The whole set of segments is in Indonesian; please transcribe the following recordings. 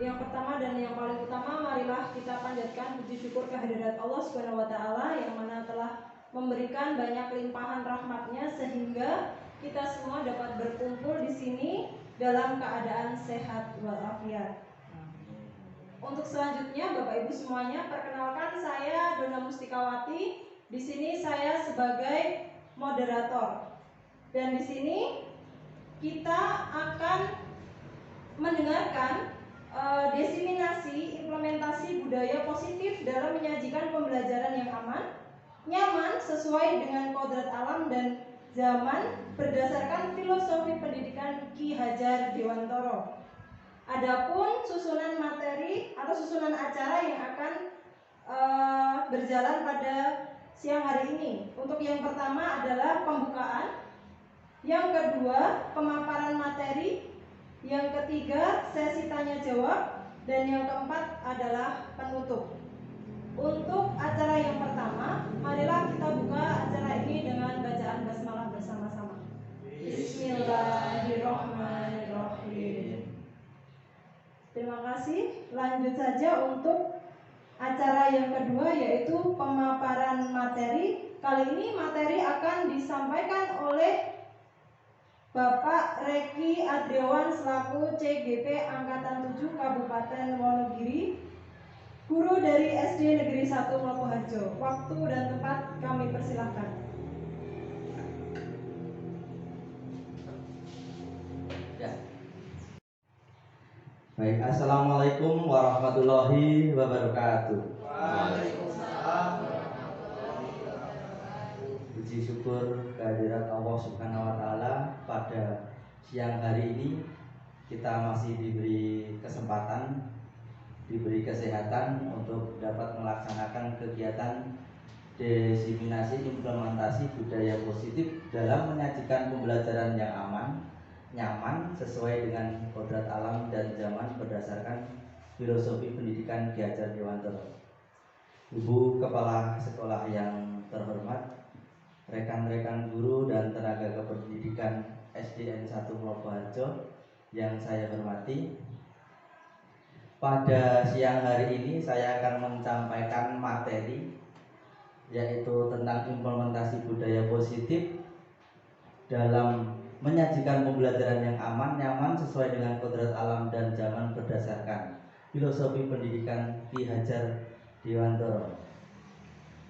Yang pertama dan yang paling utama, marilah kita panjatkan puji syukur kehadirat Allah Subhanahu wa taala yang mana telah memberikan banyak limpahan rahmat-Nya sehingga kita semua dapat berkumpul di sini dalam keadaan sehat walafiat. Untuk selanjutnya, Bapak Ibu semuanya, perkenalkan saya Dona Mustikawati. Di sini saya sebagai moderator. Dan di sini kita akan mendengarkan desiminasi implementasi budaya positif dalam menyajikan pembelajaran yang aman, nyaman, sesuai dengan kodrat alam dan zaman berdasarkan filosofi pendidikan Ki Hajar Dewantoro. Adapun susunan materi atau susunan acara yang akan berjalan pada siang hari ini. Untuk yang pertama adalah pembukaan, yang kedua pemaparan materi, yang ketiga sesi tanya jawab, dan yang keempat adalah penutup. Untuk acara yang pertama, marilah kita buka acara ini dengan bacaan basmalah bersama-sama. Bismillahirrahmanirrahim. Terima kasih. Lanjut saja untuk acara yang kedua, yaitu pemaparan materi. Kali ini materi akan disampaikan oleh Bapak Reki Adriawan selaku CGP Angkatan 7 Kabupaten Wonogiri, guru dari SD Negeri 1 Malopoharjo. Waktu dan tempat kami persilahkan. Ya. Baik, assalamualaikum warahmatullahi wabarakatuh. Puji syukur kehadirat Allah Subhanahu wa taala, pada siang hari ini kita masih diberi kesempatan, diberi kesehatan untuk dapat melaksanakan kegiatan desiminasi implementasi budaya positif dalam menyajikan pembelajaran yang aman, nyaman, sesuai dengan kodrat alam dan zaman berdasarkan filosofi pendidikan Ki Hajar Dewantoro. Ibu Kepala Sekolah yang terhormat, rekan-rekan guru dan tenaga kependidikan SDN 1 Malopoharjo yang saya hormati, pada siang hari ini saya akan menyampaikan materi yaitu tentang implementasi budaya positif dalam menyajikan pembelajaran yang aman, nyaman, sesuai dengan kodrat alam dan zaman berdasarkan filosofi pendidikan Ki Hajar Dewantoro.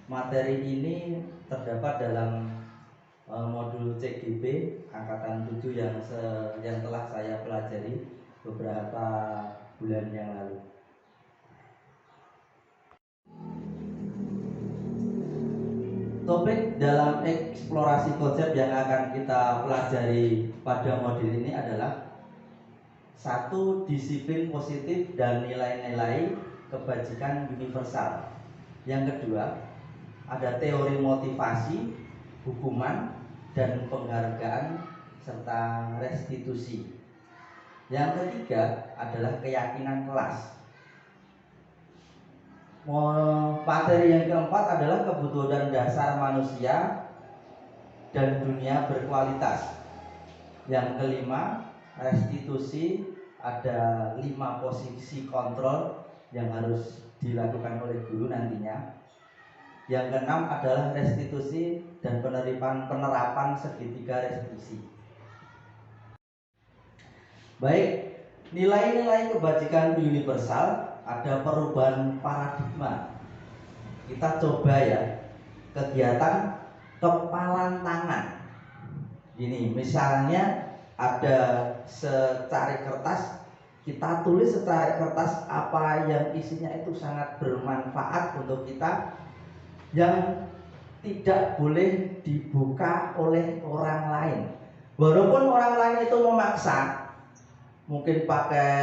Materi ini terdapat dalam modul CGP Angkatan 7 yang telah saya pelajari beberapa bulan yang lalu. Topik dalam eksplorasi konsep yang akan kita pelajari pada modul ini adalah satu, disiplin positif dan nilai-nilai kebajikan universal. Yang kedua, ada teori motivasi, hukuman, dan penghargaan serta restitusi. Yang ketiga adalah keyakinan kelas. Materi yang keempat adalah kebutuhan dasar manusia dan dunia berkualitas. Yang kelima, restitusi, ada 5 posisi kontrol yang harus dilakukan oleh guru nantinya. Yang keenam adalah restitusi dan penerapan segitiga restitusi. Baik, nilai-nilai kebajikan universal, ada perubahan paradigma. Kita coba ya, kegiatan kepalan tangan. Ini misalnya ada secari kertas, kita tulis secari kertas apa yang isinya itu sangat bermanfaat untuk kita, yang tidak boleh dibuka oleh orang lain. Walaupun orang lain itu memaksa, mungkin pakai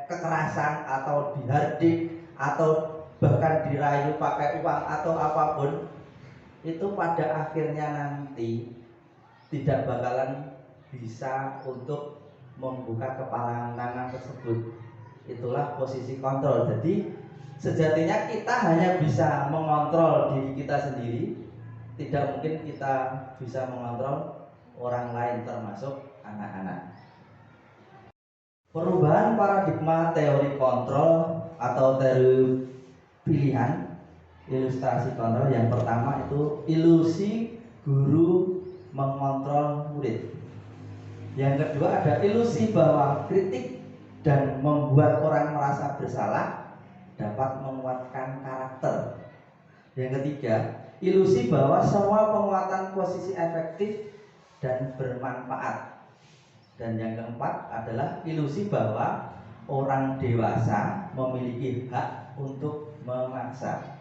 kekerasan atau dihardik atau bahkan dirayu pakai uang atau apapun, itu pada akhirnya nanti tidak bakalan bisa untuk membuka kepalan tangan tersebut. Itulah posisi kontrol. Jadi sejatinya kita hanya bisa mengontrol diri kita sendiri, tidak mungkin kita bisa mengontrol orang lain termasuk anak-anak. Perubahan paradigma teori kontrol atau teori pilihan ilustrasi kontrol yang pertama itu ilusi guru mengontrol murid. Yang kedua ada ilusi bahwa kritik dan membuat orang merasa bersalah dapat menguatkan karakter. Yang ketiga, ilusi bahwa semua penguatan posisi efektif dan bermanfaat. Dan yang keempat adalah ilusi bahwa orang dewasa memiliki hak untuk memaksa.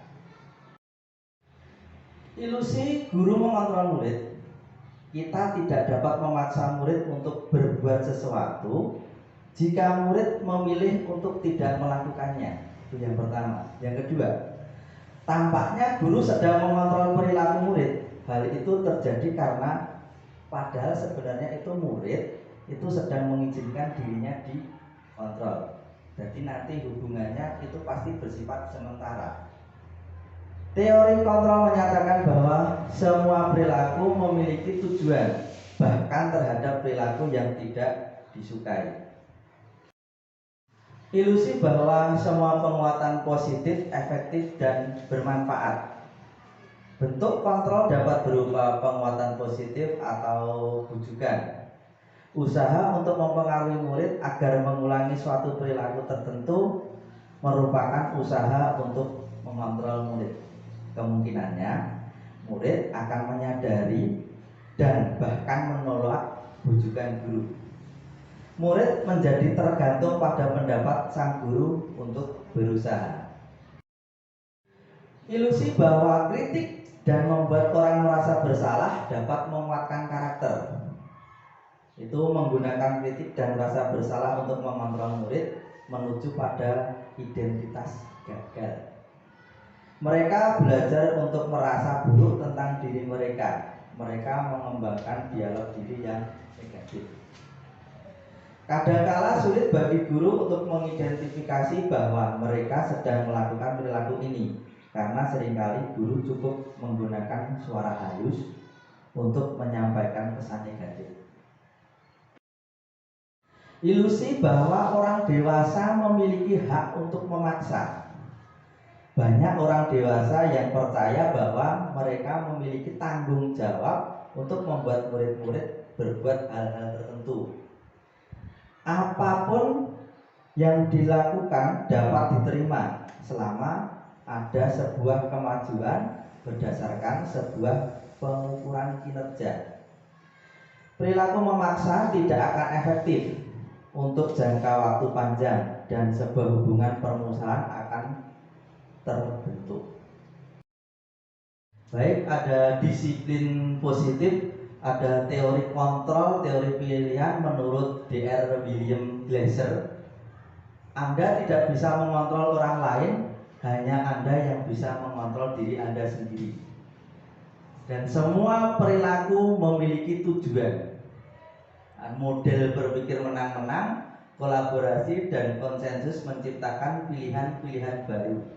Ilusi guru mengontrol murid. Kita tidak dapat memaksa murid untuk berbuat sesuatu jika murid memilih untuk tidak melakukannya. Itu yang pertama. Yang kedua, tampaknya guru sedang mengontrol perilaku murid. Hal itu terjadi karena padahal sebenarnya itu murid itu sedang mengizinkan dirinya dikontrol. Jadi nanti hubungannya itu pasti bersifat sementara. Teori kontrol menyatakan bahwa semua perilaku memiliki tujuan, bahkan terhadap perilaku yang tidak disukai. Ilusi bahwa semua penguatan positif, efektif, dan bermanfaat. Bentuk kontrol dapat berupa penguatan positif atau bujukan. Usaha untuk mempengaruhi murid agar mengulangi suatu perilaku tertentu merupakan usaha untuk mengontrol murid. Kemungkinannya murid akan menyadari dan bahkan menolak bujukan guru. Murid menjadi tergantung pada pendapat sang guru untuk berusaha. Ilusi bahwa kritik dan membuat orang merasa bersalah dapat menguatkan karakter. Itu menggunakan kritik dan rasa bersalah untuk mengontrol murid menuju pada identitas gagal. Mereka belajar untuk merasa buruk tentang diri mereka. Mereka mengembangkan dialog diri yang negatif. Kadangkala sulit bagi guru untuk mengidentifikasi bahwa mereka sedang melakukan perilaku ini, karena seringkali guru cukup menggunakan suara halus untuk menyampaikan pesan negatif. Ilusi bahwa orang dewasa memiliki hak untuk memaksa. Banyak orang dewasa yang percaya bahwa mereka memiliki tanggung jawab untuk membuat murid-murid berbuat hal-hal tertentu. Apapun yang dilakukan dapat diterima selama ada sebuah kemajuan berdasarkan sebuah pengukuran kinerja. Perilaku memaksa tidak akan efektif untuk jangka waktu panjang dan sebuah hubungan permusuhan akan terbentuk. Baik, ada disiplin positif, ada teori kontrol, teori pilihan menurut Dr. William Glasser. Anda tidak bisa mengontrol orang lain, hanya Anda yang bisa mengontrol diri Anda sendiri. Dan semua perilaku memiliki tujuan. Model berpikir menang-menang, kolaborasi dan konsensus menciptakan pilihan-pilihan baru.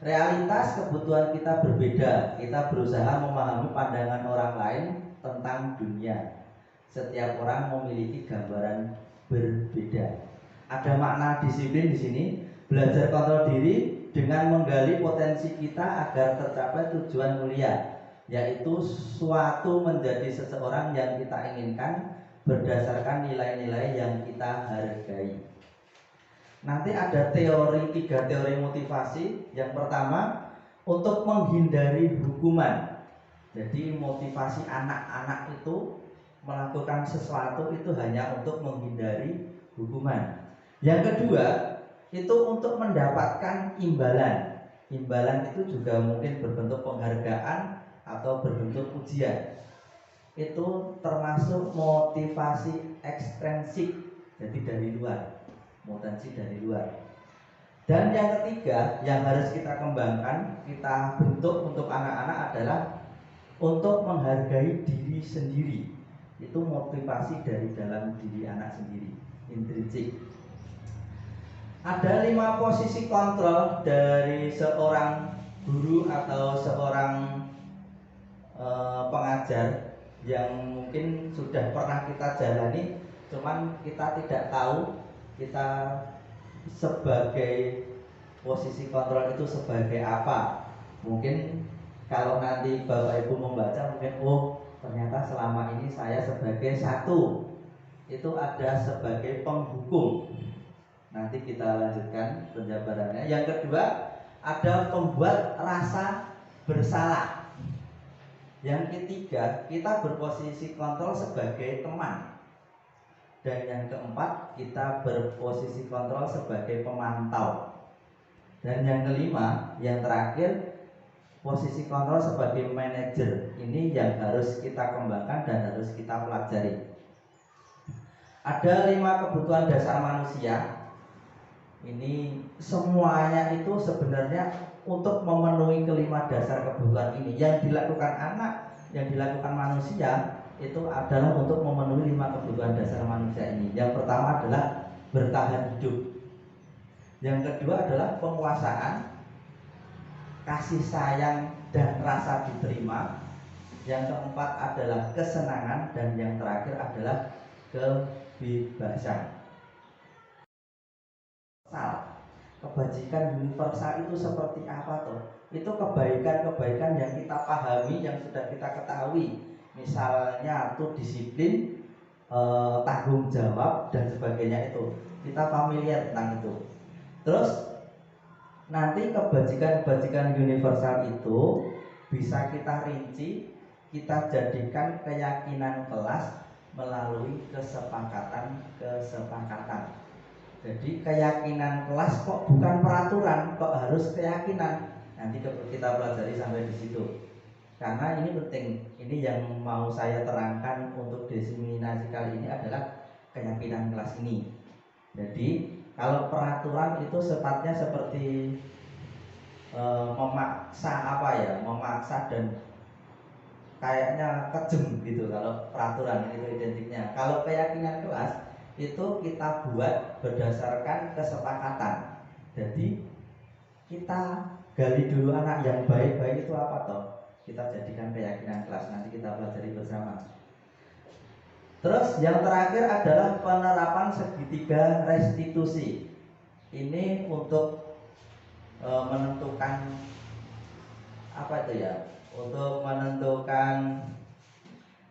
Realitas kebutuhan kita berbeda. Kita berusaha memahami pandangan orang lain tentang dunia. Setiap orang memiliki gambaran berbeda. Ada makna disiplin di sini. Belajar kontrol diri dengan menggali potensi kita agar tercapai tujuan mulia, yaitu suatu menjadi seseorang yang kita inginkan berdasarkan nilai-nilai yang kita hargai. Nanti ada tiga teori motivasi. Yang pertama, untuk menghindari hukuman. Jadi motivasi anak-anak itu melakukan sesuatu itu hanya untuk menghindari hukuman. Yang kedua, itu untuk mendapatkan imbalan. Imbalan itu juga mungkin berbentuk penghargaan atau berbentuk ujian. Itu termasuk motivasi ekstrinsik, jadi dari luar, motivasi dari luar. Dan yang ketiga yang harus kita kembangkan, kita bentuk untuk anak-anak adalah untuk menghargai diri sendiri. Itu motivasi dari dalam diri anak sendiri, intrinsik. Ada 5 posisi kontrol dari seorang guru atau seorang pengajar yang mungkin sudah pernah kita jalani, cuman kita tidak tahu kita sebagai posisi kontrol itu sebagai apa? Mungkin kalau nanti Bapak Ibu membaca mungkin ternyata selama ini saya sebagai satu itu ada sebagai penghukum. Nanti kita lanjutkan penjabarannya. Yang kedua, ada pembuat rasa bersalah. Yang ketiga, kita berposisi kontrol sebagai teman. Dan yang keempat, kita berposisi kontrol sebagai pemantau. Dan yang kelima, yang terakhir, posisi kontrol sebagai manajer. Ini yang harus kita kembangkan dan harus kita pelajari. Ada 5 kebutuhan dasar manusia. Ini semuanya itu sebenarnya untuk memenuhi kelima dasar kebutuhan ini. Yang dilakukan anak, yang dilakukan manusia itu adalah untuk memenuhi 5 kebutuhan dasar manusia ini. Yang pertama adalah bertahan hidup. Yang kedua adalah penguasaan, kasih sayang dan rasa diterima. Yang keempat adalah kesenangan, dan yang terakhir adalah kebebasan. Kebajikan universal itu seperti apa toh? Itu kebaikan-kebaikan yang kita pahami, yang sudah kita ketahui. Misalnya tuh disiplin, tanggung jawab dan sebagainya, itu kita familiar tentang itu. Terus nanti kebajikan-kebajikan universal itu bisa kita rinci, kita jadikan keyakinan kelas melalui kesepakatan. Jadi keyakinan kelas kok bukan peraturan, kok harus keyakinan. Nanti kita pelajari sampai di situ. Karena ini penting. Ini yang mau saya terangkan untuk diseminasi kali ini adalah keyakinan kelas ini. Jadi kalau peraturan itu sifatnya seperti memaksa dan kayaknya kejem gitu. Kalau peraturan itu identiknya. Kalau keyakinan kelas itu kita buat berdasarkan kesepakatan. Jadi kita gali dulu anak yang baik-baik itu apa toh, kita jadikan keyakinan kelas. Nanti kita pelajari bersama. Terus yang terakhir adalah penerapan segitiga restitusi. Ini untuk menentukan apa itu ya, untuk menentukan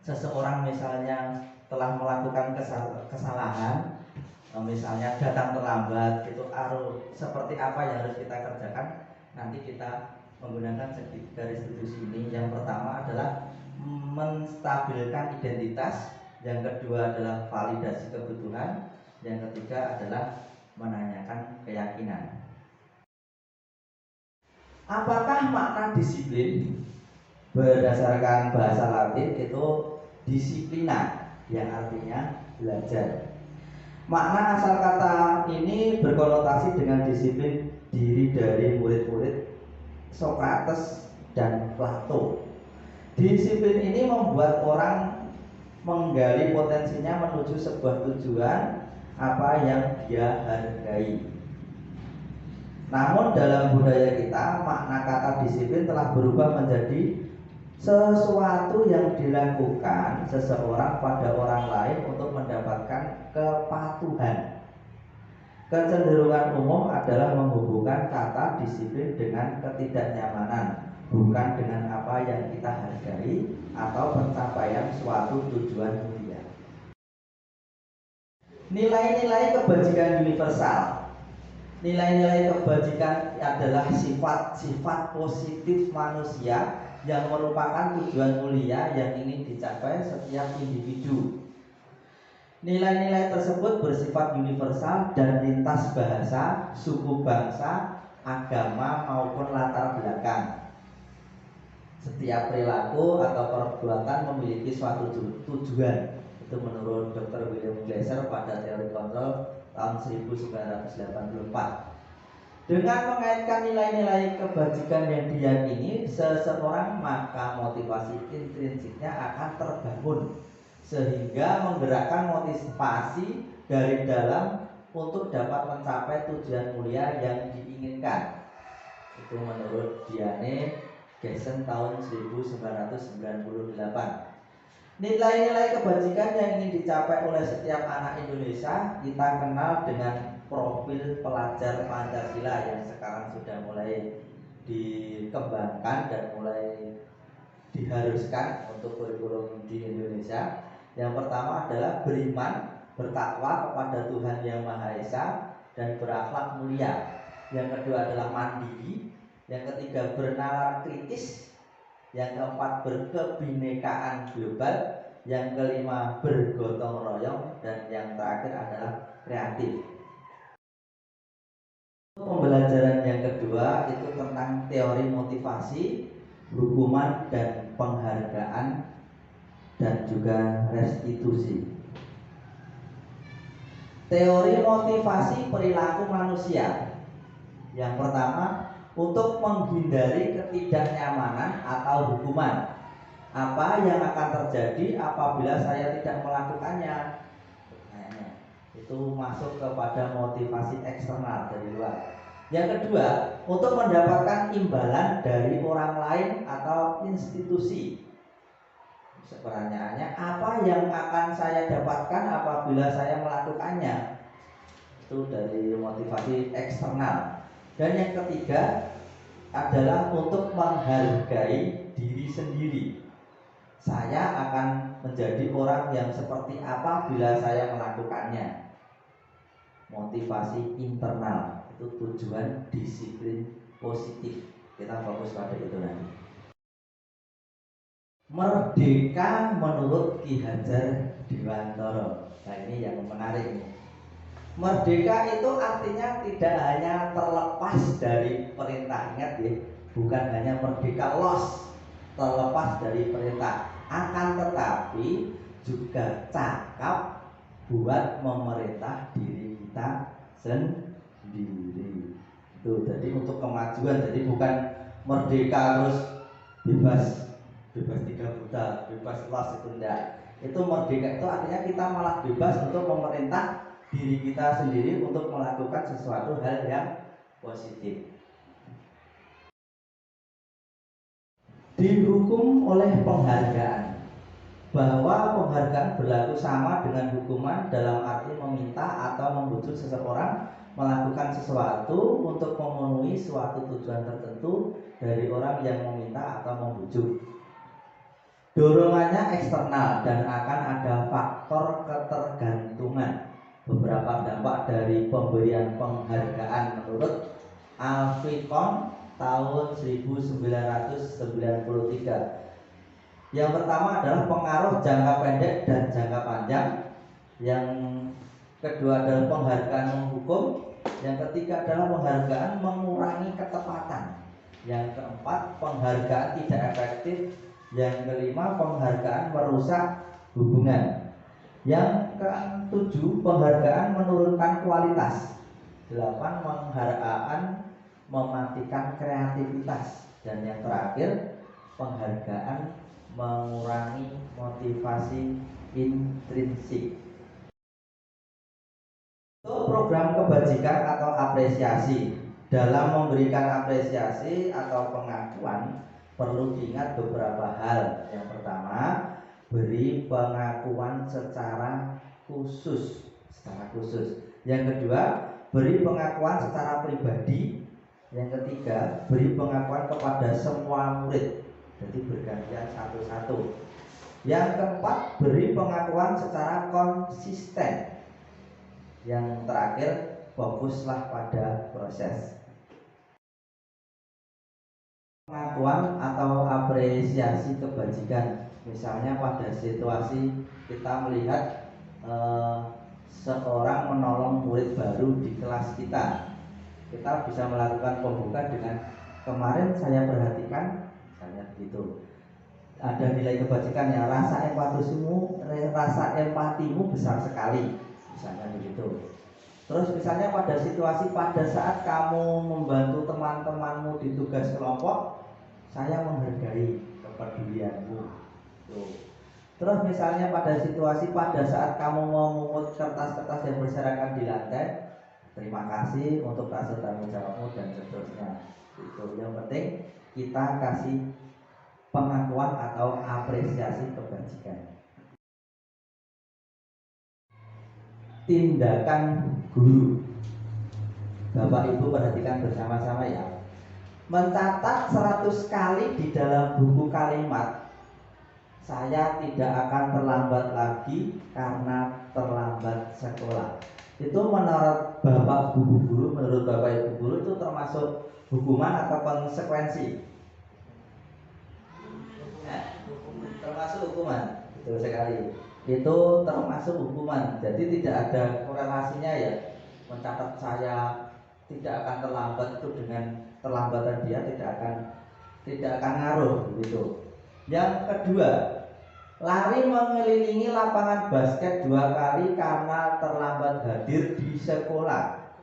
seseorang misalnya telah melakukan kesalahan, misalnya datang terlambat, itu seperti apa yang harus kita kerjakan. Nanti kita menggunakan segitiga restitusi ini. Yang pertama adalah menstabilkan identitas, yang kedua adalah validasi kebutuhan, yang ketiga adalah menanyakan keyakinan. Apakah makna disiplin? Berdasarkan bahasa Latin itu disiplina, yang artinya belajar. Makna asal kata ini berkonotasi dengan disiplin diri dari murid-murid Sokrates dan Plato. Disiplin ini membuat orang menggali potensinya menuju sebuah tujuan apa yang dia hargai. Namun dalam budaya kita, makna kata disiplin telah berubah menjadi sesuatu yang dilakukan seseorang pada orang lain untuk mendapatkan kepatuhan. Kecenderungan umum adalah menghubungkan kata disiplin dengan ketidaknyamanan, bukan dengan apa yang kita hargai atau pencapaian suatu tujuan mulia. Nilai-nilai kebajikan universal. Nilai-nilai kebajikan adalah sifat-sifat positif manusia yang merupakan tujuan mulia yang ingin dicapai setiap individu. Nilai-nilai tersebut bersifat universal dan lintas bahasa, suku bangsa, agama maupun latar belakang. Setiap perilaku atau perbuatan memiliki suatu tujuan. Itu menurut Dr. William Glasser pada teori kontrol tahun 1984. Dengan mengaitkan nilai-nilai kebajikan yang diyakini seseorang, maka motivasi intrinsiknya akan terbangun sehingga menggerakkan motivasi dari dalam untuk dapat mencapai tujuan mulia yang diinginkan. Itu menurut Diane Gessen tahun 1998. Nilai-nilai kebajikan yang ingin dicapai oleh setiap anak Indonesia kita kenal dengan profil pelajar Pancasila yang sekarang sudah mulai dikembangkan dan mulai diharuskan untuk kurikulum di Indonesia. Yang pertama adalah beriman, bertakwa kepada Tuhan Yang Maha Esa dan berakhlak mulia. Yang kedua adalah mandiri. Yang ketiga bernalar kritis. Yang keempat berkebinekaan global. Yang kelima bergotong royong. Dan yang terakhir adalah kreatif. Pembelajaran yang kedua itu tentang teori motivasi, hukuman dan penghargaan dan juga restitusi. Teori motivasi perilaku manusia. Yang pertama, untuk menghindari ketidaknyamanan atau hukuman. Apa yang akan terjadi apabila saya tidak melakukannya? Itu masuk kepada motivasi eksternal dari luar. Yang kedua, untuk mendapatkan imbalan dari orang lain atau institusi. Pertanyaannya, apa yang akan saya dapatkan apabila saya melakukannya? Itu dari motivasi eksternal. Dan yang ketiga adalah untuk menghargai diri sendiri. Saya akan menjadi orang yang seperti apa bila saya melakukannya. Motivasi internal itu tujuan disiplin positif. Kita fokus pada itu nanti. Merdeka menurut Ki Hajar Dewantara. Nah ini yang menarik ini. Merdeka itu artinya tidak hanya terlepas dari perintah. Ingat ya, bukan hanya merdeka los, terlepas dari perintah. Akan tetapi juga cakap buat memerintah diri kita sendiri. Itu jadi untuk kemajuan. Jadi bukan merdeka terus bebas 3 buta, bebas los, itu enggak. Itu merdeka itu artinya kita malah bebas untuk memerintah diri kita sendiri untuk melakukan sesuatu hal yang positif. Dihukum oleh penghargaan. Bahwa penghargaan berlaku sama dengan hukuman dalam arti meminta atau membujuk seseorang melakukan sesuatu untuk memenuhi suatu tujuan tertentu dari orang yang meminta atau membujuk. Dorongannya eksternal dan akan ada faktor ketergantungan. Beberapa dampak dari pemberian penghargaan menurut Alficon tahun 1993. Yang pertama adalah pengaruh jangka pendek dan jangka panjang. Yang kedua adalah penghargaan menghukum. Yang ketiga adalah penghargaan mengurangi ketepatan. Yang keempat, penghargaan tidak efektif. Yang kelima, penghargaan merusak hubungan. Yang ketujuh, penghargaan menurunkan kualitas. 8, penghargaan mematikan kreativitas. Dan yang terakhir, penghargaan mengurangi motivasi intrinsik. Untuk program kebajikan atau apresiasi, dalam memberikan apresiasi atau pengakuan perlu diingat beberapa hal. Yang pertama, beri pengakuan secara khusus. Yang kedua, beri pengakuan secara pribadi. Yang ketiga, beri pengakuan kepada semua murid. Jadi bergantian satu-satu. Yang keempat, beri pengakuan secara konsisten. Yang terakhir, fokuslah pada proses. Pengakuan atau apresiasi kebajikan. Misalnya pada situasi kita melihat seorang menolong murid baru di kelas kita. Kita bisa melakukan pembuka dengan, kemarin saya perhatikan, misalnya begitu. Ada nilai kebajikan ya, rasa empatimu besar sekali, misalnya begitu. Terus misalnya pada situasi pada saat kamu membantu teman-temanmu di tugas kelompok, saya menghargai kepedulianmu. Tuh. Terus misalnya pada situasi pada saat kamu memungut kertas-kertas yang berserakan di lantai, terima kasih untuk rasa tanggung jawabmu dan seterusnya. Itu yang penting kita kasih pengakuan atau apresiasi kebajikan. tindakan guru. Bapak Ibu perhatikan bersama-sama ya. Mencatat 100 kali di dalam buku kalimat, saya tidak akan terlambat lagi karena terlambat sekolah. Itu menurut Bapak Ibu guru, menurut Bapak Ibu guru itu termasuk hukuman atau konsekuensi? Termasuk hukuman, betul sekali. Itu termasuk hukuman. Jadi tidak ada korelasinya ya. Mencatat saya tidak akan terlambat itu dengan terlambatan dia tidak akan ngaruh gitu. Yang kedua, lari mengelilingi lapangan basket 2 kali karena terlambat hadir di sekolah.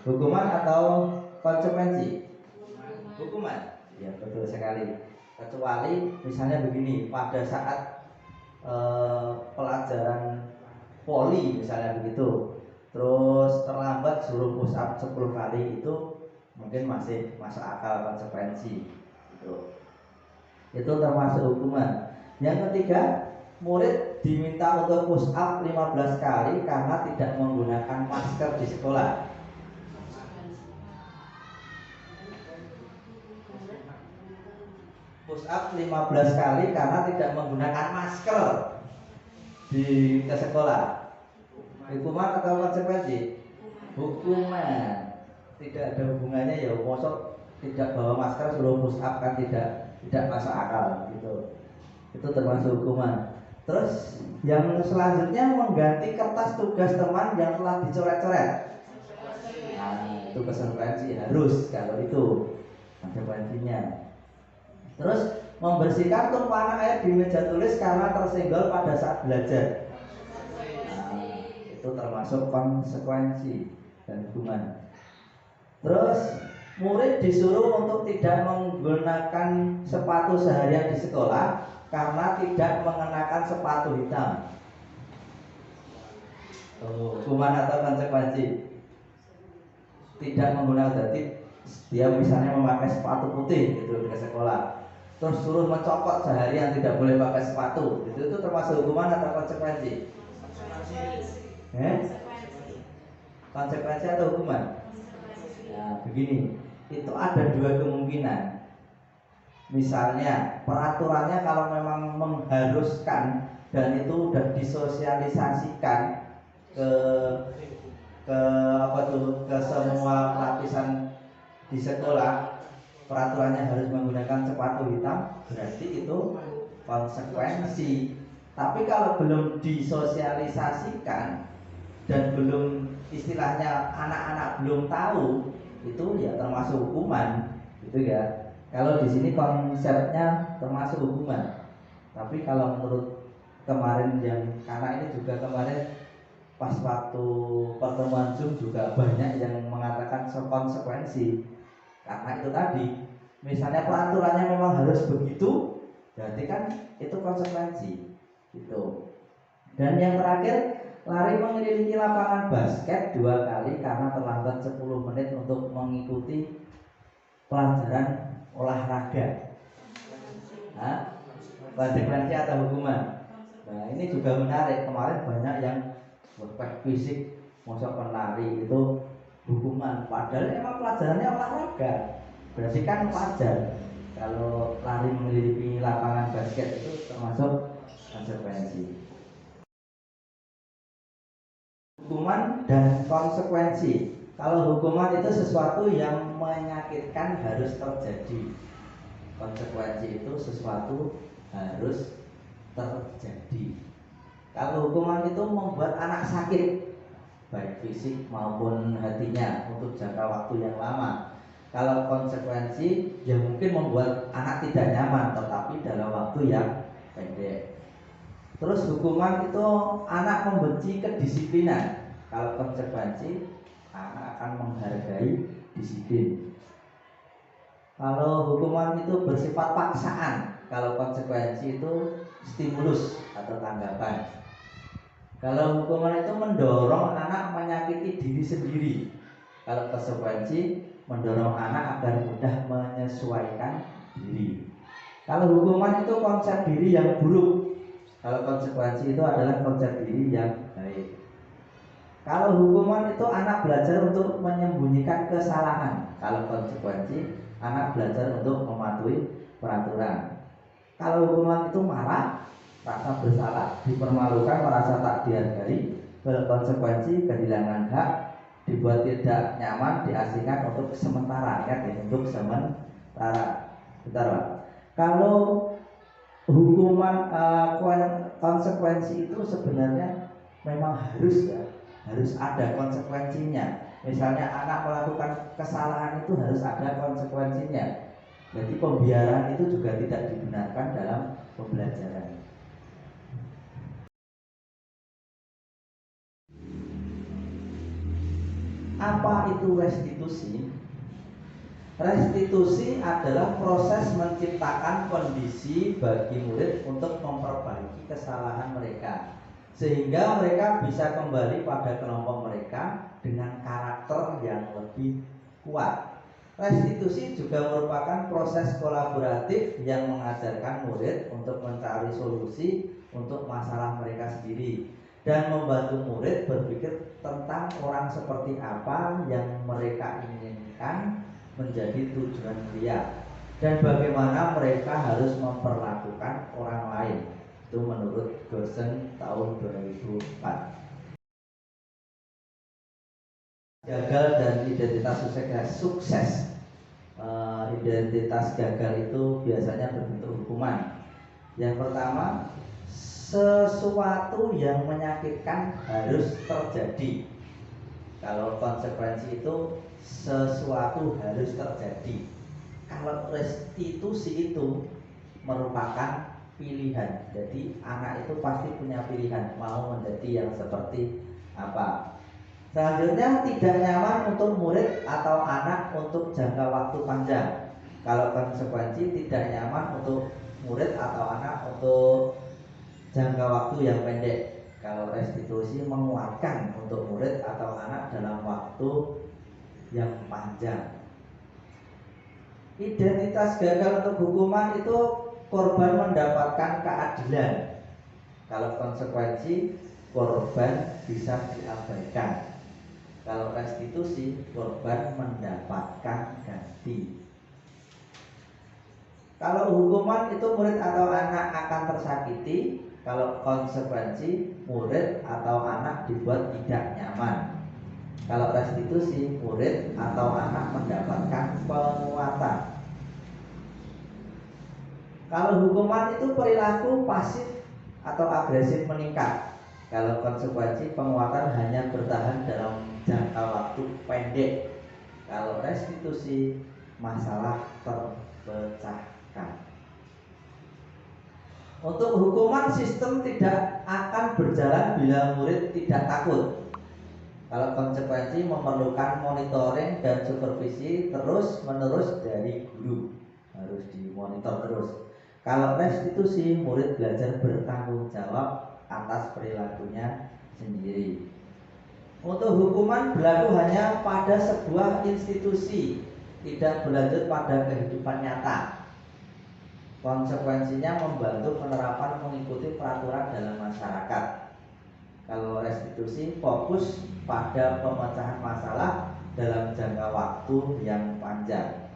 Hukuman atau konsekuensi? Hukuman. Ya, betul sekali. Kecuali misalnya begini, pada saat pelajaran poli misalnya begitu, terus terlambat suruh push up 10 kali, itu mungkin masih masuk akal konsekuensi itu termasuk hukuman. Yang ketiga, murid diminta untuk push up 15 kali karena tidak menggunakan masker di sekolah. Push up 15 kali karena tidak menggunakan masker di sekolah. Hukuman atau konsekuensi? Hukuman. Tidak ada hubungannya ya, mosok tidak bawa masker suruh push up kan tidak masuk akal gitu. Itu termasuk hukuman. Terus yang selanjutnya mengganti kertas tugas teman yang telah dicoret-coret. Nah, itu konsekuensi harus kalau itu konsekuensinya. Terus membersihkan tumpahan air di meja tulis karena tersenggol pada saat belajar. Nah, itu termasuk konsekuensi dan hukuman. Terus murid disuruh untuk tidak menggunakan sepatu seharian di sekolah karena tidak mengenakan sepatu hitam. Hukuman atau konsekuensi? Tidak menggunakan, jadi dia misalnya memakai sepatu putih gitu di sekolah, terus suruh mencopot seharian tidak boleh pakai sepatu, itu termasuk hukuman atau konsekuensi? Konsekuensi atau hukuman? Nah, begini, itu ada 2 kemungkinan. Misalnya peraturannya kalau memang mengharuskan dan itu sudah disosialisasikan ke semua lapisan di sekolah, peraturannya harus menggunakan sepatu hitam, berarti itu konsekuensi. Tapi kalau belum disosialisasikan dan belum, istilahnya anak-anak belum tahu, itu ya termasuk hukuman, gitu ya. Kalau di sini konsepnya termasuk hukuman. Tapi kalau menurut kemarin karena ini juga kemarin pas waktu pertemuan Zoom juga banyak yang mengatakan konsekuensi. Karena itu tadi, misalnya peraturannya memang harus begitu, berarti kan itu konsekuensi, gitu. Dan yang terakhir, lari mengelilingi lapangan basket 2 kali karena terlambat 10 menit untuk mengikuti pelajaran olahraga. Konsekuensi atau hukuman? Nah, ini juga menarik. Kemarin banyak yang berpek fisik, masuk penari itu hukuman. Padahal emang pelajarannya olahraga. Berarti kan wajar kalau lari mengelilingi lapangan basket itu termasuk konsekuensi. Hukuman dan konsekuensi. Kalau hukuman itu sesuatu yang menyakitkan harus terjadi. Konsekuensi itu sesuatu harus terjadi. Kalau hukuman itu membuat anak sakit, baik fisik maupun hatinya untuk jangka waktu yang lama. Kalau konsekuensi ya mungkin membuat anak tidak nyaman, tetapi dalam waktu yang pendek. Terus hukuman itu anak membenci kedisiplinan. Kalau konsekuensi, anak akan menghargai disiplin. Kalau hukuman itu bersifat paksaan, kalau konsekuensi itu stimulus atau tanggapan. Kalau hukuman itu mendorong anak menyakiti diri sendiri. Kalau konsekuensi mendorong anak agar mudah menyesuaikan diri. Kalau hukuman itu konsep diri yang buruk. Kalau konsekuensi itu adalah konsep diri yang baik. Kalau hukuman itu anak belajar untuk menyembunyikan kesalahan. Kalau konsekuensi anak belajar untuk mematuhi peraturan. Kalau hukuman itu marah, rasa bersalah, dipermalukan, merasa tak dihargai, berkonsekuensi kehilangan hak, dibuat tidak nyaman, diasingkan untuk sementara. Ingat ya, untuk sementara. Bentar, Pak. Kalau hukuman konsekuensi itu sebenarnya memang harus ya, harus ada konsekuensinya. Misalnya anak melakukan kesalahan itu harus ada konsekuensinya. Jadi pembiaran itu juga tidak dibenarkan dalam pembelajaran. Apa itu restitusi? Restitusi adalah proses menciptakan kondisi bagi murid untuk memperbaiki kesalahan mereka, sehingga mereka bisa kembali pada kelompok mereka dengan karakter yang lebih kuat. Restitusi juga merupakan proses kolaboratif yang mengajarkan murid untuk mencari solusi untuk masalah mereka sendiri dan membantu murid berpikir tentang orang seperti apa yang mereka inginkan menjadi tujuan mulia dan bagaimana mereka harus memperlakukan orang lain. Itu menurut Gerson tahun 2004. Gagal dan identitas sukses. Identitas gagal itu biasanya berbentuk hukuman. Yang pertama, sesuatu yang menyakitkan harus terjadi. Kalau konsekuensi itu sesuatu harus terjadi. Kalau restitusi itu merupakan pilihan. Jadi anak itu pasti punya pilihan mau menjadi yang seperti apa. Selanjutnya, tidak nyaman untuk murid atau anak untuk jangka waktu panjang. Kalau konsekuensi tidak nyaman untuk murid atau anak untuk jangka waktu yang pendek. Kalau restitusi menguatkan untuk murid atau anak dalam waktu yang panjang. Identitas gagal untuk hukuman itu korban mendapatkan keadilan. Kalau konsekuensi korban bisa diabaikan. Kalau restitusi korban mendapatkan ganti. Kalau hukuman itu murid atau anak akan tersakiti. Kalau konsekuensi murid atau anak dibuat tidak nyaman. Kalau restitusi murid atau anak mendapatkan penguatan. Kalau hukuman itu perilaku pasif atau agresif meningkat. Kalau konsekuensi penguatan hanya bertahan dalam jangka waktu pendek. Kalau restitusi masalah terpecahkan. Untuk hukuman, sistem tidak akan berjalan bila murid tidak takut. Kalau konsekuensi memerlukan monitoring dan supervisi terus-menerus dari guru, harus dimonitor terus. Kalau restitusi, murid belajar bertanggung jawab atas perilakunya sendiri. Untuk hukuman berlaku hanya pada sebuah institusi, tidak berlanjut pada kehidupan nyata. Konsekuensinya membantu penerapan mengikuti peraturan dalam masyarakat. Kalau restitusi fokus pada pemecahan masalah dalam jangka waktu yang panjang.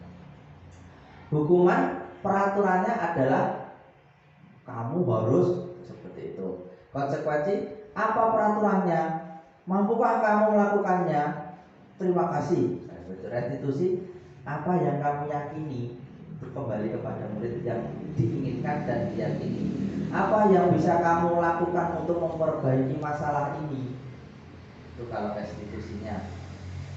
Hukuman peraturannya adalah kamu harus seperti itu. Konsekuensi apa peraturannya? Mampukah kamu melakukannya? Terima kasih. Restitusi apa yang kamu yakini, itu kembali kepada murid yang diinginkan dan diyakini. Apa yang bisa kamu lakukan untuk memperbaiki masalah ini? Itu kalau restitusinya.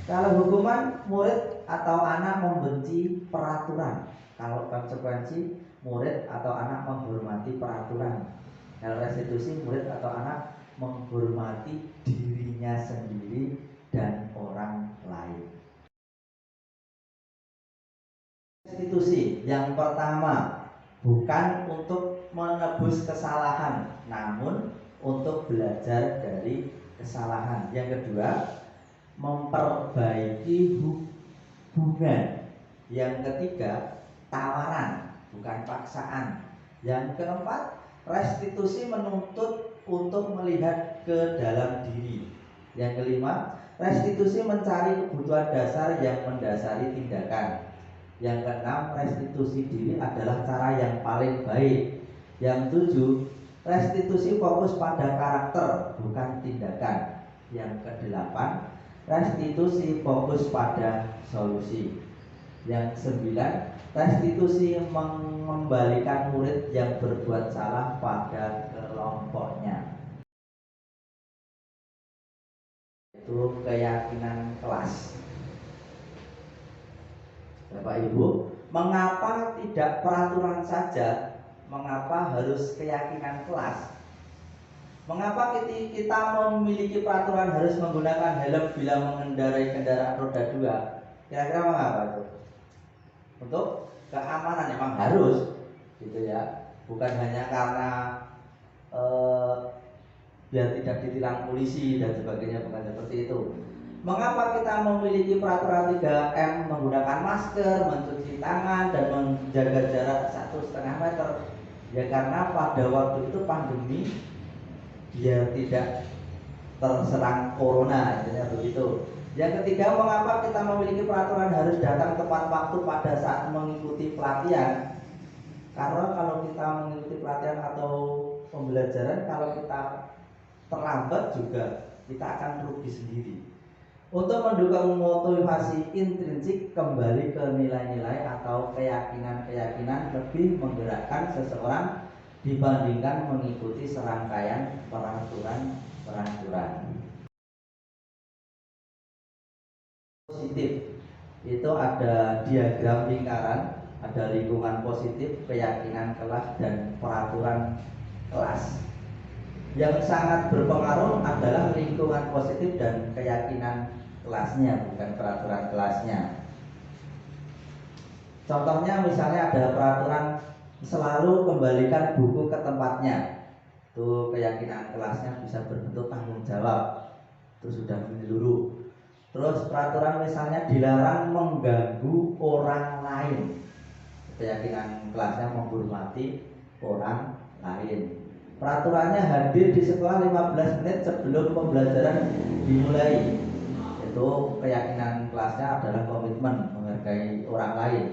Kalau hukuman, murid atau anak membenci peraturan. Kalau konsekuensi, murid atau anak menghormati peraturan. Kalau restitusi, murid atau anak menghormati dirinya sendiri dan orang lain. Restitusi yang pertama bukan untuk menebus kesalahan, namun untuk belajar dari kesalahan. Yang kedua, memperbaiki hubungan. Yang ketiga, tawaran, bukan paksaan. Yang keempat, restitusi menuntut untuk melihat ke dalam diri. Yang kelima, restitusi mencari kebutuhan dasar yang mendasari tindakan. Yang keenam, restitusi diri adalah cara yang paling baik. Yang tujuh, restitusi fokus pada karakter bukan tindakan. Yang kedelapan, restitusi fokus pada solusi. Yang sembilan, restitusi mengembalikan murid yang berbuat salah pada kelompoknya. Itu keyakinan kelas. Bapak Ibu, mengapa tidak peraturan saja? Mengapa harus keyakinan kelas? Mengapa kita memiliki peraturan harus menggunakan helm bila mengendarai kendaraan roda 2? Kira-kira mengapa itu? Untuk keamanan, memang harus, gitu ya. Bukan hanya karena biar tidak ditilang polisi dan sebagainya, bukan seperti itu. Mengapa kita memiliki peraturan 3M, menggunakan masker, mencuci tangan, dan menjaga jarak 1,5 meter? Ya karena pada waktu itu pandemi, biar tidak terserang corona, intinya begitu. Yang ketiga, mengapa kita memiliki peraturan harus datang tepat waktu pada saat mengikuti pelatihan? Karena kalau kita mengikuti pelatihan atau pembelajaran, kalau kita terlambat juga kita akan rugi sendiri. Untuk mendukung motivasi intrinsik, kembali ke nilai-nilai atau keyakinan-keyakinan lebih menggerakkan seseorang dibandingkan mengikuti serangkaian peraturan-peraturan. Positif itu ada diagram lingkaran, ada lingkungan positif, keyakinan kelas, dan peraturan kelas. Yang sangat berpengaruh adalah lingkungan positif dan keyakinan kelasnya, bukan peraturan kelasnya. Contohnya misalnya ada peraturan selalu kembalikan buku ke tempatnya. Itu keyakinan kelasnya bisa berbentuk tanggung jawab. Itu sudah menyeluruh. Terus peraturan misalnya dilarang mengganggu orang lain. Keyakinan kelasnya menghormati orang lain. Peraturannya hadir di sekolah 15 menit sebelum pembelajaran dimulai. Itu keyakinan kelasnya adalah komitmen menghargai orang lain.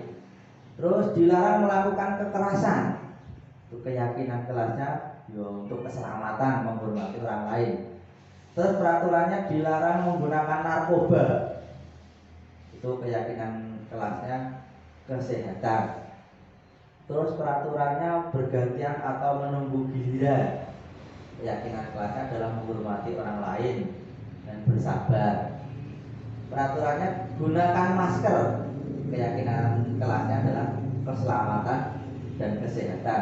Terus dilarang melakukan kekerasan. Itu keyakinan kelasnya untuk keselamatan, menghormati orang lain. Terus peraturannya dilarang menggunakan narkoba. Itu keyakinan kelasnya kesehatan. Terus peraturannya bergantian atau menunggu giliran. Keyakinan kelasnya adalah menghormati orang lain dan bersabar. Peraturannya gunakan masker. Keyakinan kelasnya adalah keselamatan dan kesehatan.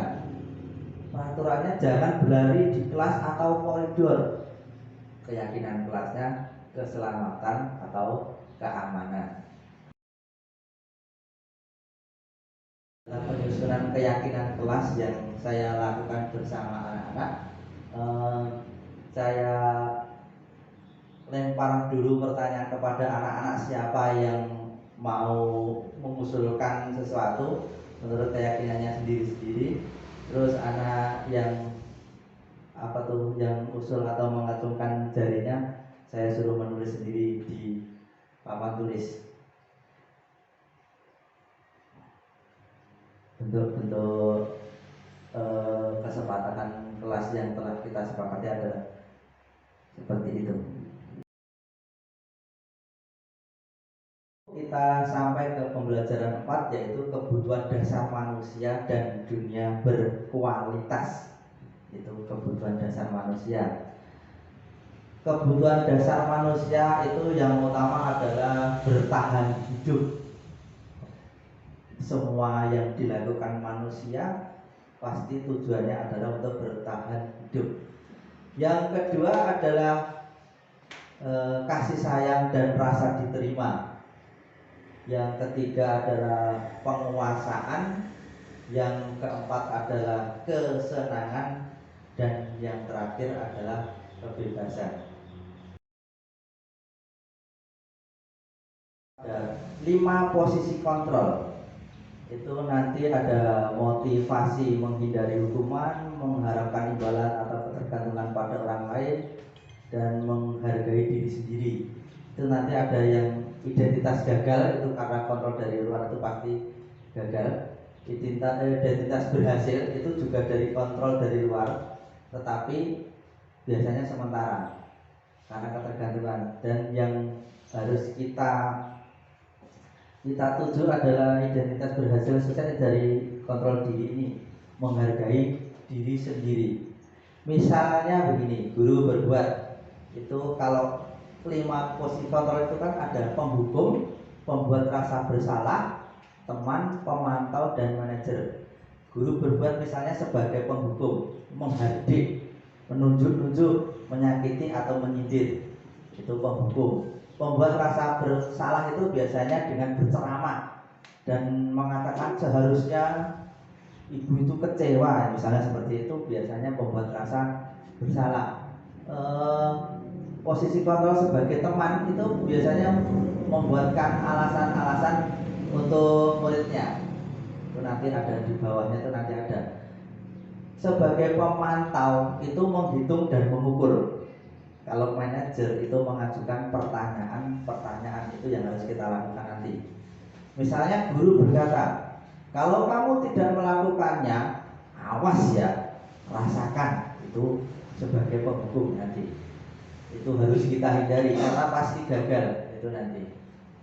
Peraturannya jangan berlari di kelas atau koridor. Keyakinan kelasnya keselamatan atau keamanan. Penyusunan keyakinan kelas yang saya lakukan bersama anak-anak, saya lempar dulu pertanyaan kepada anak-anak, siapa yang mau mengusulkan sesuatu menurut keyakinannya sendiri-sendiri. Terus anak yang yang usul atau mengacungkan jarinya, saya suruh menulis sendiri di papan tulis. Bentuk-bentuk kesepakatan kelas yang telah kita sepakati adalah seperti itu. Kita sampai ke pembelajaran 4, yaitu kebutuhan dasar manusia dan dunia berkualitas. Itu kebutuhan dasar manusia. Kebutuhan dasar manusia itu yang utama adalah bertahan hidup. Semua yang dilakukan manusia pasti tujuannya adalah untuk bertahan hidup. Yang kedua adalah kasih sayang dan rasa diterima. Yang ketiga adalah penguasaan. Yang keempat adalah kesenangan. Dan yang terakhir adalah kebebasan. Ada 5 posisi kontrol. Itu nanti ada motivasi menghindari hukuman, mengharapkan imbalan atau ketergantungan pada orang lain, dan menghargai diri sendiri. Itu nanti ada yang identitas gagal, itu karena kontrol dari luar itu pasti gagal. Identitas berhasil itu juga dari kontrol dari luar, tetapi biasanya sementara karena ketergantungan. Dan yang harus kita tuju adalah identitas berhasil sukses dari kontrol diri ini, menghargai diri sendiri. Misalnya begini, guru berbuat itu kalau 5 posisi kontrol itu kan ada penghukum, pembuat rasa bersalah, teman, pemantau, dan manajer. Guru berbuat misalnya sebagai penghukum, menghardik, menunjuk-nunjuk, menyakiti atau menyindir, itu penghukum. Pembuat rasa bersalah itu biasanya dengan berceramah dan mengatakan seharusnya ibu itu kecewa, misalnya seperti itu, biasanya pembuat rasa bersalah. Posisi kontrol sebagai teman itu biasanya membuatkan alasan-alasan untuk muridnya. Itu nanti ada di bawahnya, itu nanti ada. Sebagai pemantau itu menghitung dan mengukur. Kalau manajer itu mengajukan pertanyaan itu yang harus kita lakukan nanti. Misalnya guru berkata, kalau kamu tidak melakukannya, awas ya, rasakan. Itu sebagai penghukum nanti. Itu harus kita hindari karena pasti gagal itu nanti.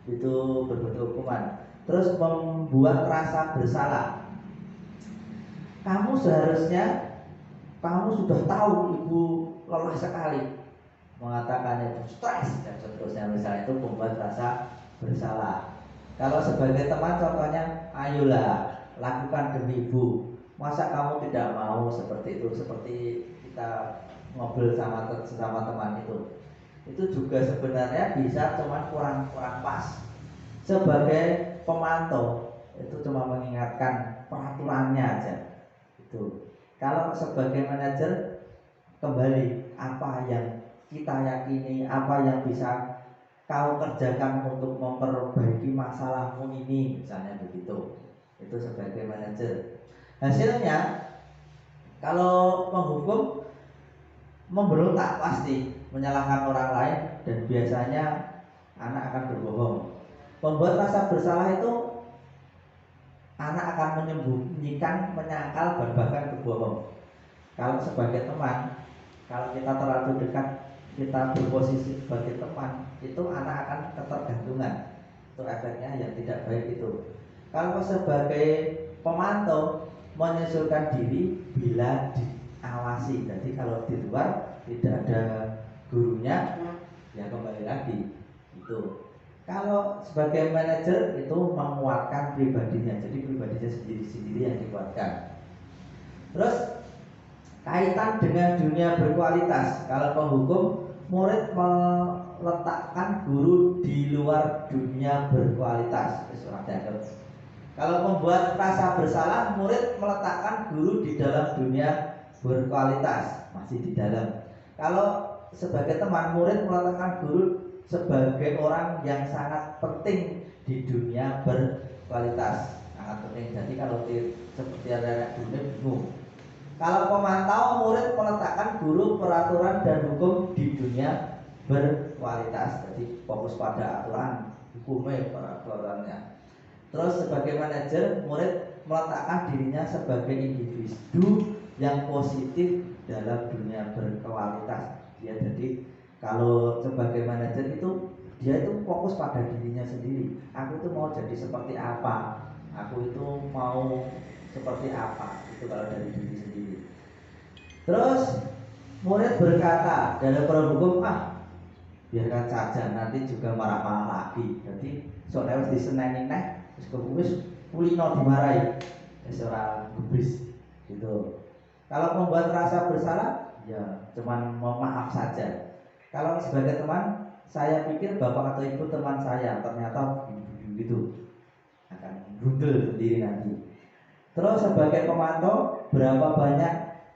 Itu berbentuk hukuman. Terus membuat rasa bersalah. Kamu seharusnya, kamu sudah tahu ibu lelah sekali, mengatakannya itu stres dan seterusnya, misalnya itu membuat rasa bersalah. Kalau sebagai teman contohnya, ayolah lakukan demi ibu, masa kamu tidak mau, seperti itu. Seperti kita ngobrol sama teman itu juga sebenarnya bisa, cuma kurang pas. Sebagai pemantau itu cuma mengingatkan peraturannya aja. Itu. Kalau sebagai manajer, kembali apa yang kita yakini, apa yang bisa kau kerjakan untuk memperbaiki masalahmu ini, misalnya begitu. Itu sebagai manajer. Hasilnya, kalau penghukum memberontak pasti, menyalahkan orang lain, dan biasanya anak akan berbohong. Pembuat rasa bersalah itu anak akan menyembunyikan, menyangkal, dan bahkan berbohong. Kalau sebagai teman, kalau kita terlalu dekat, kita berposisi sebagai teman, itu anak akan ketergantungan. Itu efeknya yang tidak baik itu. Kalau sebagai pemantau, menyesuaikan diri bila diawasi. Jadi kalau di luar tidak ada gurunya, ya kembali lagi itu. Kalau sebagai manajer itu menguatkan pribadinya, jadi pribadinya sendiri-sendiri yang dikuatkan. Terus kaitan dengan dunia berkualitas. Kalau penghukum, murid meletakkan guru di luar dunia berkualitas. Kalau membuat rasa bersalah, murid meletakkan guru di dalam dunia berkualitas, masih di dalam. Kalau sebagai teman, murid meletakkan guru sebagai orang yang sangat penting di dunia berkualitas, sangat penting. Jadi kalau seperti ada dunia bingung. Kalau pemantau, murid meletakkan guru peraturan dan hukum di dunia berkualitas. Jadi fokus pada aturan, hukumnya, peraturannya. Terus sebagai manajer, murid meletakkan dirinya sebagai individu yang positif dalam dunia berkualitas. Ya, jadi kalau sebagai manajer itu dia itu fokus pada dirinya sendiri. Aku itu mau jadi seperti apa? Aku itu mau seperti apa? Itu kalau dari diri sendiri. Terus murid berkata dalam hukum, biarkan saja, nanti juga marah-marah lagi. Jadi soalnya harus diseneni neh, terus kemudian kulino dimarahi, seorang gubris gitu. Kalau membuat rasa bersalah, ya cuman memaaf saja. Kalau sebagai teman, saya pikir bapak atau ibu teman saya, ternyata gitu akan gundul sendiri nanti. Terus sebagai pemantau, berapa banyak